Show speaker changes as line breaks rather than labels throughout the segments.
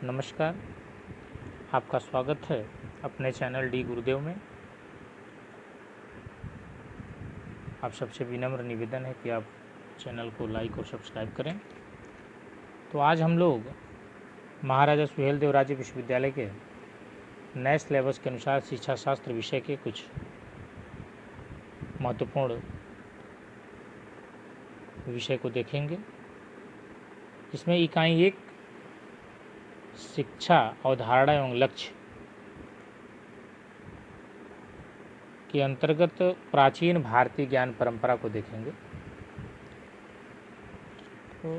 नमस्कार, आपका स्वागत है अपने चैनल डी गुरुदेव में। आप सबसे विनम्र निवेदन है कि आप चैनल को लाइक और सब्सक्राइब करें। तो आज हम लोग महाराजा सुहेलदेव राज्य विश्वविद्यालय के नए सिलेबस के अनुसार शिक्षा शास्त्र विषय के कुछ महत्वपूर्ण विषय को देखेंगे। इसमें इकाई 1 शिक्षा अवधारणा एवं लक्ष्य के अंतर्गत प्राचीन भारतीय ज्ञान परंपरा को देखेंगे। तो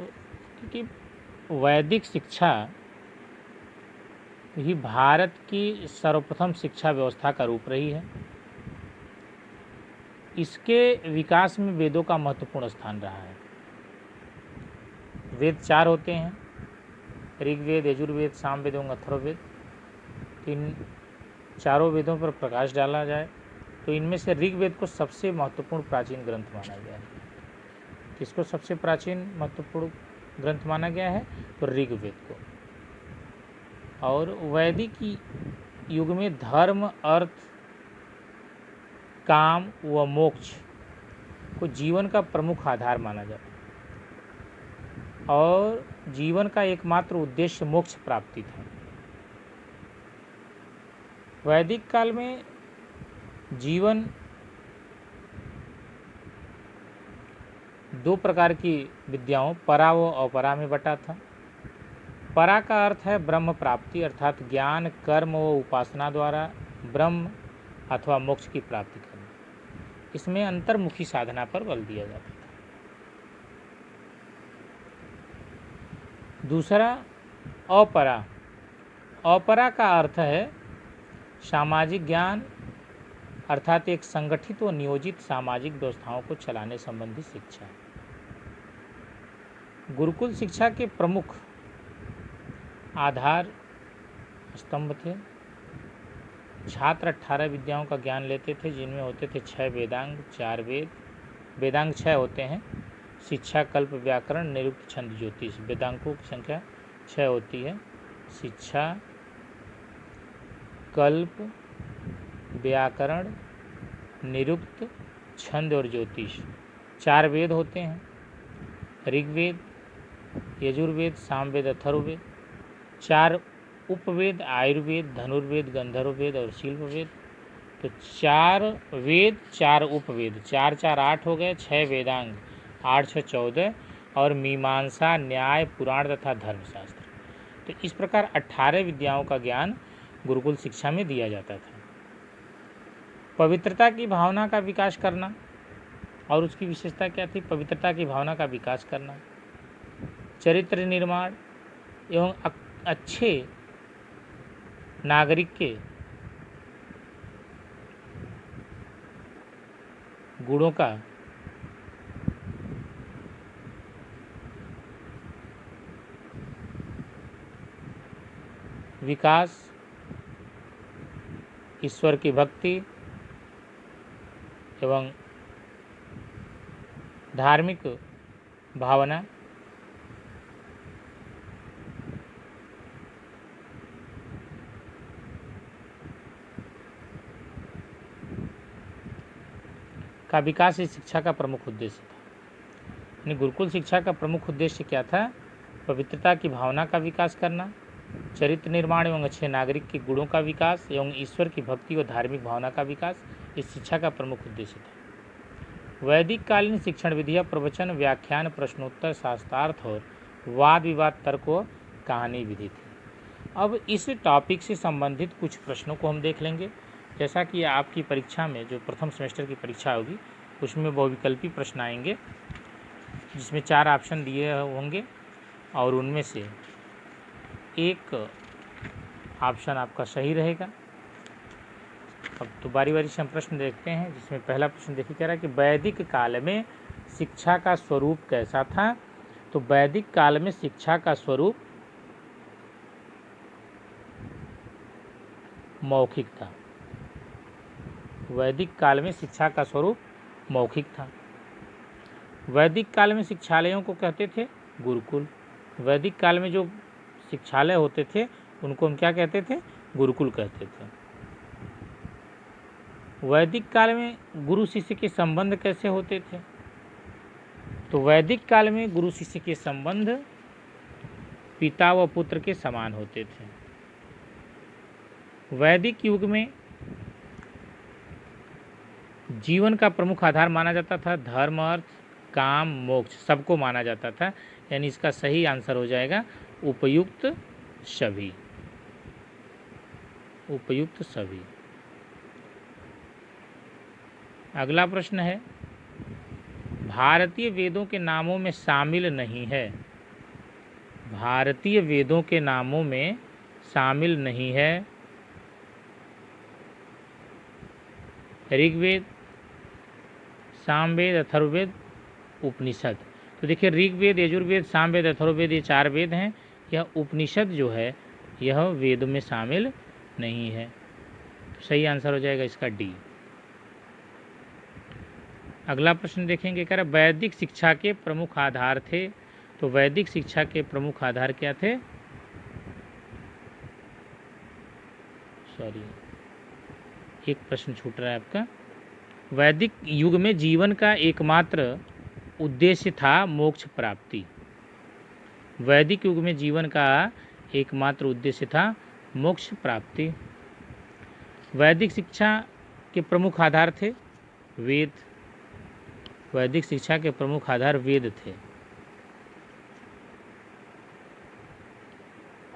क्योंकि वैदिक शिक्षा ही भारत की सर्वप्रथम शिक्षा व्यवस्था का रूप रही है। इसके विकास में वेदों का महत्वपूर्ण स्थान रहा है। वेद 4 होते हैं, ऋग्वेद, यजुर्वेद, सामवेद एवं अथर्ववेद। इन चारों वेदों पर प्रकाश डाला जाए तो इनमें से ऋग्वेद को सबसे महत्वपूर्ण प्राचीन ग्रंथ माना गया है। किसको सबसे प्राचीन महत्वपूर्ण ग्रंथ माना गया है? तो ऋग्वेद को। और वैदिक युग में धर्म, अर्थ, काम व मोक्ष को जीवन का प्रमुख आधार माना जाता है और जीवन का एकमात्र उद्देश्य मोक्ष प्राप्ति था। वैदिक काल में जीवन 2 प्रकार की विद्याओं परा व अपरा में बटा था। परा का अर्थ है ब्रह्म प्राप्ति, अर्थात ज्ञान, कर्म व उपासना द्वारा ब्रह्म अथवा मोक्ष की प्राप्ति करना। इसमें अंतर्मुखी साधना पर बल दिया जाता था। दूसरा अपरा। अपरा का अर्थ है सामाजिक ज्ञान, अर्थात एक संगठित व नियोजित सामाजिक व्यवस्थाओं को चलाने संबंधी शिक्षा। गुरुकुल शिक्षा के प्रमुख आधार स्तंभ थे। छात्र 18 विद्याओं का ज्ञान लेते थे, जिनमें होते थे 6 वेदांग, 4 वेद। वेदांग 6 होते हैं: शिक्षा, कल्प, व्याकरण, निरुक्त, छंद, ज्योतिष। वेदांगों की संख्या 6 होती है: शिक्षा, कल्प, व्याकरण, निरुक्त, छंद और ज्योतिष। 4 वेद होते हैं: ऋग्वेद, यजुर्वेद, सामवेद, अथर्ववेद। 4 उपवेद: आयुर्वेद, धनुर्वेद, गंधर्ववेद और शिल्पवेद। तो 4 वेद, 4 उपवेद, 4 4 8 हो गए। 6 वेदांग, 8 6 14 और मीमांसा, न्याय, पुराण तथा धर्मशास्त्र। तो इस प्रकार 18 विद्याओं का ज्ञान गुरुकुल शिक्षा में दिया जाता था। पवित्रता की भावना का विकास करना, और उसकी विशेषता क्या थी? पवित्रता की भावना का विकास करना, चरित्र निर्माण एवं अच्छे नागरिक के गुणों का विकास, ईश्वर की भक्ति एवं धार्मिक भावना, का विकास इस शिक्षा का प्रमुख उद्देश्य था। यानी गुरुकुल शिक्षा का प्रमुख उद्देश्य क्या था? पवित्रता की भावना का विकास करना, चरित्र निर्माण एवं अच्छे नागरिक के गुणों का विकास एवं ईश्वर की भक्ति और धार्मिक भावना का विकास इस शिक्षा का प्रमुख उद्देश्य था। वैदिक कालीन शिक्षण विधियाँ प्रवचन, व्याख्यान, प्रश्नोत्तर, शास्त्रार्थ और वाद विवाद, तर्क व कहानी विधि थी। अब इस टॉपिक से संबंधित कुछ प्रश्नों को हम देख लेंगे। जैसा कि आपकी परीक्षा में जो प्रथम सेमेस्टर की परीक्षा होगी उसमें बहुविकल्पी प्रश्न आएंगे, जिसमें 4 ऑप्शन दिए होंगे और उनमें से एक ऑप्शन आपका सही रहेगा। अब तो बारी बारी से हम प्रश्न देखते हैं, जिसमें पहला प्रश्न देखिए, कह रहा है कि वैदिक काल में शिक्षा का स्वरूप कैसा था? तो वैदिक काल में शिक्षा का स्वरूप मौखिक था। वैदिक काल में शिक्षा का स्वरूप मौखिक था। वैदिक काल में शिक्षालयों को कहते थे गुरुकुल। वैदिक काल में जो शिक्षालय होते थे उनको हम क्या कहते थे? गुरुकुल कहते थे। वैदिक काल में गुरु शिष्य के संबंध कैसे होते थे? तो वैदिक काल में गुरु शिष्य के संबंध पिता व पुत्र के समान होते थे। वैदिक युग में जीवन का प्रमुख आधार माना जाता था धर्म, अर्थ, काम, मोक्ष सबको माना जाता था। यानी इसका सही आंसर हो जाएगा उपयुक्त सभी। उपयुक्त सभी। अगला प्रश्न है, भारतीय वेदों के नामों में शामिल नहीं है। भारतीय वेदों के नामों में शामिल नहीं है ऋग्वेद, सामवेद, अथर्ववेद, उपनिषद। तो देखिए ऋग्वेद, यजुर्वेद, सामवेद, अथर्ववेद ये 4 वेद हैं। यह उपनिषद जो है यह वेद में शामिल नहीं है। तो सही आंसर हो जाएगा इसका डी। अगला प्रश्न देखेंगे, कह रहा वैदिक शिक्षा के प्रमुख आधार थे। तो वैदिक शिक्षा के प्रमुख आधार क्या थे? सॉरी, एक प्रश्न छूट रहा है आपका। वैदिक युग में जीवन का एकमात्र उद्देश्य था मोक्ष प्राप्ति। वैदिक युग में जीवन का एकमात्र उद्देश्य था मोक्ष प्राप्ति। वैदिक शिक्षा के प्रमुख आधार थे वेद। वैदिक शिक्षा के प्रमुख आधार वेद थे।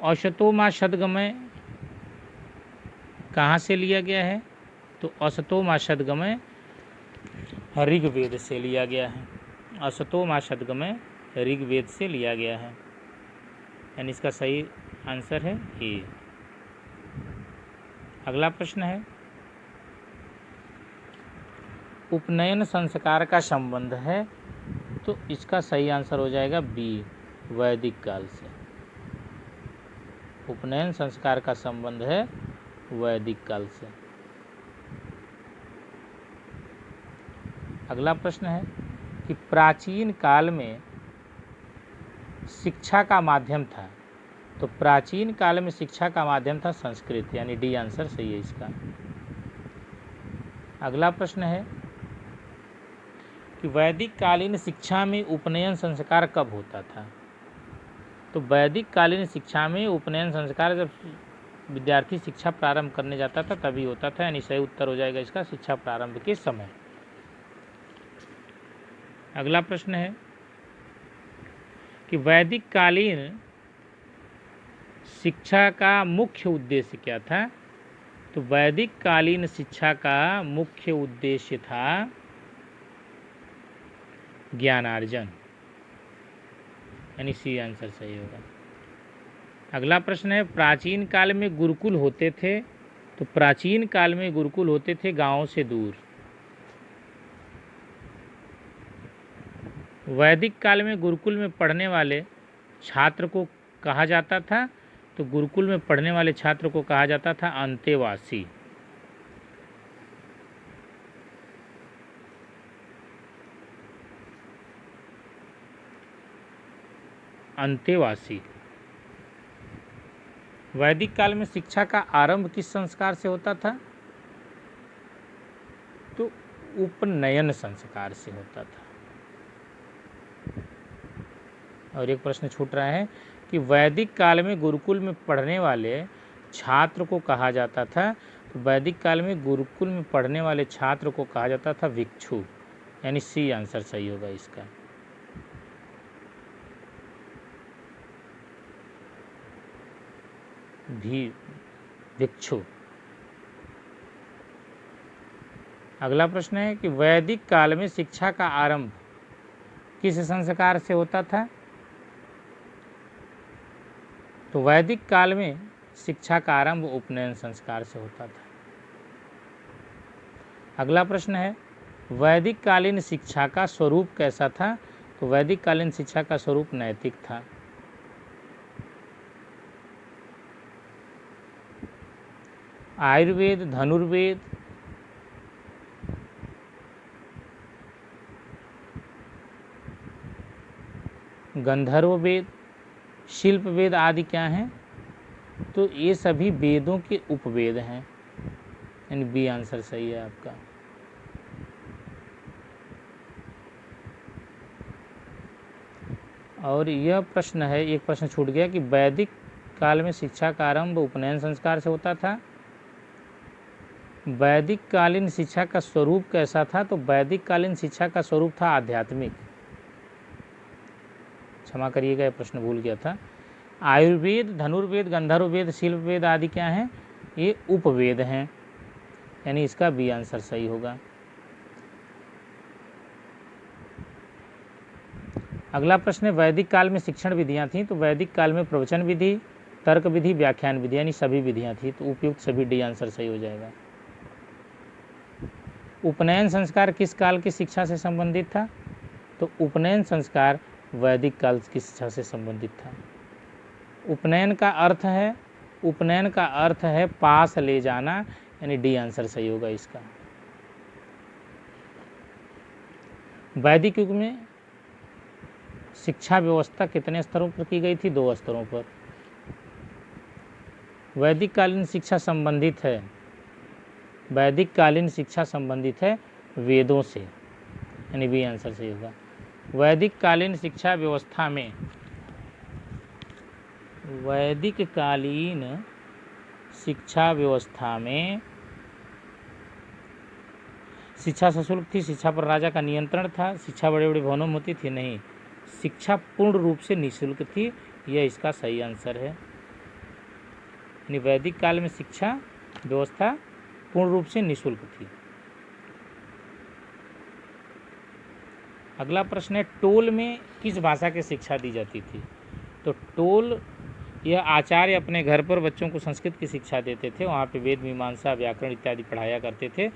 औशतो मा शतगमय कहाँ से लिया गया है? तो औशतो मा शतगमय ऋग्वेद से लिया गया है। औशतो मा शतगमय ऋग्वेद से लिया गया है। यानी इसका सही आंसर है ए। अगला प्रश्न है, उपनयन संस्कार का संबंध है। तो इसका सही आंसर हो जाएगा बी, वैदिक काल से। उपनयन संस्कार का संबंध है वैदिक काल से। अगला प्रश्न है कि प्राचीन काल में शिक्षा का माध्यम था। तो प्राचीन काल में शिक्षा का माध्यम था संस्कृत। यानी डी आंसर सही है इसका। अगला प्रश्न है कि वैदिक कालीन शिक्षा में उपनयन संस्कार कब होता था? तो वैदिक कालीन शिक्षा में उपनयन संस्कार जब विद्यार्थी शिक्षा प्रारंभ करने जाता था तभी होता था। यानी सही उत्तर हो जाएगा इसका शिक्षा प्रारंभ के समय। अगला प्रश्न है कि वैदिक कालीन शिक्षा का मुख्य उद्देश्य क्या था? तो वैदिक कालीन शिक्षा का मुख्य उद्देश्य था ज्ञानार्जन। यानी सी आंसर सही होगा। अगला प्रश्न है, प्राचीन काल में गुरुकुल होते थे। तो प्राचीन काल में गुरुकुल होते थे गांवों से दूर। वैदिक काल में गुरुकुल में पढ़ने वाले छात्र को कहा जाता था। तो गुरुकुल में पढ़ने वाले छात्र को कहा जाता था अंतेवासी। अंतेवासी। वैदिक काल में शिक्षा का आरंभ किस संस्कार से होता था? तो उपनयन संस्कार से होता था। और एक प्रश्न छूट रहा है कि वैदिक काल में गुरुकुल में पढ़ने वाले छात्र को कहा जाता था। तो वैदिक काल में गुरुकुल में पढ़ने वाले छात्र को कहा जाता था भिक्षु। यानी सी आंसर सही होगा इसका। भी भिक्षु। अगला प्रश्न है कि वैदिक काल में शिक्षा का आरंभ किस संस्कार से होता था? तो वैदिक काल में शिक्षा का आरंभ उपनयन संस्कार से होता था। अगला प्रश्न है, वैदिक कालीन शिक्षा का स्वरूप कैसा था? तो वैदिक कालीन शिक्षा का स्वरूप नैतिक था। आयुर्वेद, धनुर्वेद, गंधर्व वेद, शिल्प वेद आदि क्या हैं? तो ये सभी वेदों के उपवेद हैं, यानी बी आंसर सही है आपका। और यह प्रश्न है, एक प्रश्न छूट गया कि वैदिक काल में शिक्षा का आरंभ उपनयन संस्कार से होता था। वैदिक कालीन शिक्षा का स्वरूप कैसा था? तो वैदिक कालीन शिक्षा का स्वरूप था आध्यात्मिक। क्षमा करिएगा, यह प्रश्न भूल गया था। आयुर्वेद, धनुर्वेद, गंधर्ववेद, शिल्प वेद आदि क्या हैं? ये उपवेद हैं, यानी इसका बी आंसर सही होगा। अगला प्रश्न है, वैदिक काल में शिक्षण विधियां थीं। तो वैदिक काल में प्रवचन विधि, तर्क विधि, व्याख्यान विधि, यानी सभी विधियां थी। तो उपयुक्त सभी डी आंसर सही हो जाएगा। उपनयन संस्कार किस काल की शिक्षा से संबंधित था? तो उपनयन संस्कार वैदिक काल की शिक्षा से संबंधित था। उपनयन का अर्थ है पास ले जाना, यानी डी आंसर सही होगा इसका। वैदिक युग में शिक्षा व्यवस्था कितने स्तरों पर की गई थी? 2 स्तरों पर। वैदिक कालीन शिक्षा संबंधित है, वैदिक कालीन शिक्षा संबंधित है वेदों से, यानी बी आंसर सही होगा। वैदिक कालीन शिक्षा व्यवस्था में, वैदिक कालीन शिक्षा व्यवस्था में शिक्षा सशुल्क थी, शिक्षा पर राजा का नियंत्रण था, शिक्षा बड़े बड़े भवनों में होती थी? नहीं, शिक्षा पूर्ण रूप से निःशुल्क थी, यह इसका सही आंसर है। यानी वैदिक काल में शिक्षा व्यवस्था पूर्ण रूप से निःशुल्क थी। अगला प्रश्न है, टोल में किस भाषा की शिक्षा दी जाती थी? तो टोल, यह आचार्य अपने घर पर बच्चों को संस्कृत की शिक्षा देते थे, वहाँ पे वेद, मीमांसा, व्याकरण इत्यादि पढ़ाया करते थे।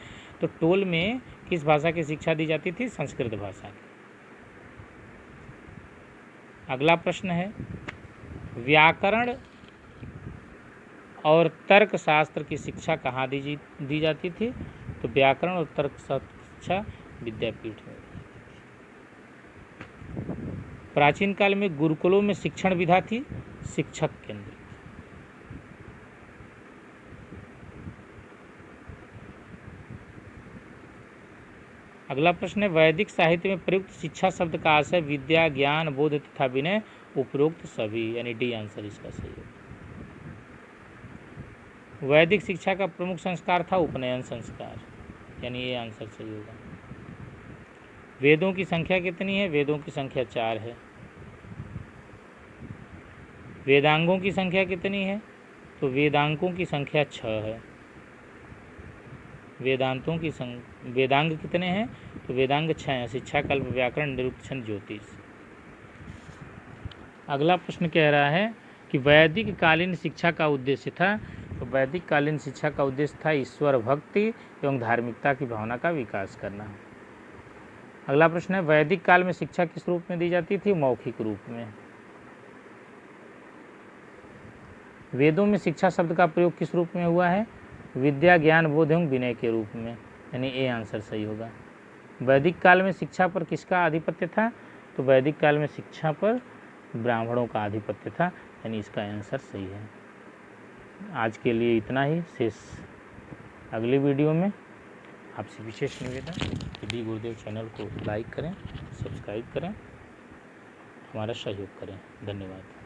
तो टोल में किस भाषा की शिक्षा दी जाती थी? संस्कृत भाषा की। अगला प्रश्न है, व्याकरण और तर्क शास्त्र की शिक्षा कहाँ दी जाती थी? तो व्याकरण और तर्क शास्त्र की शिक्षा विद्यापीठ में। प्राचीन काल में गुरुकुलों में शिक्षण विधा थी, शिक्षक केंद्रित। अगला प्रश्न है, वैदिक साहित्य में प्रयुक्त शिक्षा शब्द का आशय विद्या, ज्ञान, बोध तथा विनय, उपरोक्त सभी, यानी डी आंसर इसका सही है। वैदिक शिक्षा का प्रमुख संस्कार था उपनयन संस्कार, यानी ये आंसर सही होगा। वेदों की संख्या कितनी है? वेदों की संख्या 4 है। वेदांगों की संख्या कितनी है? तो वेदांगों की संख्या 6 है। वेदांग कितने हैं? तो वेदांग 6 हैं, शिक्षा, कल्प, व्याकरण, निरुक्तछंद, ज्योतिष। अगला प्रश्न कह रहा है कि वैदिक कालीन शिक्षा का उद्देश्य था। तो वैदिक कालीन शिक्षा का उद्देश्य था ईश्वर भक्ति एवं धार्मिकता की भावना का विकास करना। अगला प्रश्न है, वैदिक काल में शिक्षा किस रूप में दी जाती थी? मौखिक रूप में। वेदों में शिक्षा शब्द का प्रयोग किस रूप में हुआ है? विद्या, ज्ञान, बोध एवं विनय के रूप में, यानी ए आंसर सही होगा। वैदिक काल में शिक्षा पर किसका आधिपत्य था? तो वैदिक काल में शिक्षा पर ब्राह्मणों का आधिपत्य था, यानी इसका आंसर सही है। आज के लिए इतना ही, शेष अगली वीडियो में। आपसे विशेष निवेदन कि डी गुरुदेव चैनल को लाइक करें, सब्सक्राइब करें, हमारा सहयोग करें। धन्यवाद।